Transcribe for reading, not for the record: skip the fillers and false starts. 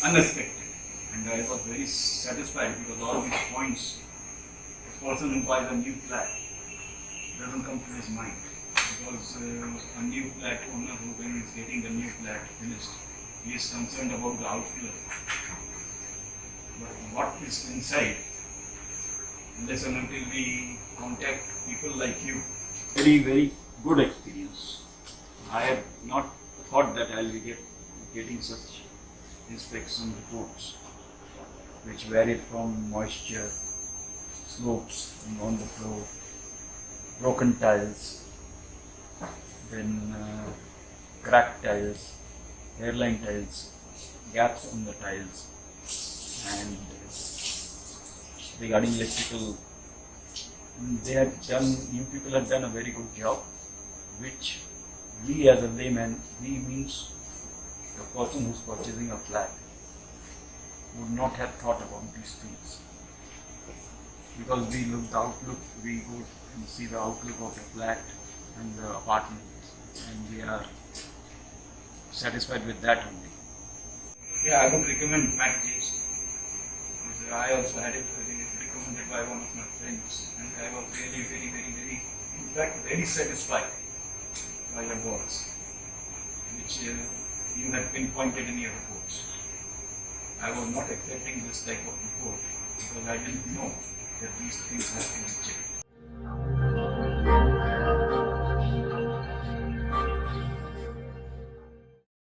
unexpected. And I was very satisfied because all these points, the person who buys a new flat doesn't come to his mind. Because a new flat owner who, when is getting the new flat finished, he is concerned about the outflow. But what is inside, unless and until we contact people like you, very, very good experience. I had not thought that I'll be getting such inspection reports, which varied from moisture, slopes on the floor, broken tiles, then cracked tiles, hairline tiles, gaps in the tiles, and regarding electrical, you people have done a very good job, which we as a layman, we means the person who's purchasing a flat would not have thought about these things. Because we go and see the outlook of the flat and the apartment, and we are satisfied with that only. Yeah, I would recommend MACJ. I also had it recommended by one of my friends, and I was really, very, very, very, in fact, very satisfied by your works, which you had pinpointed in your reports. I was not expecting this type of report because I didn't know that these things have been checked.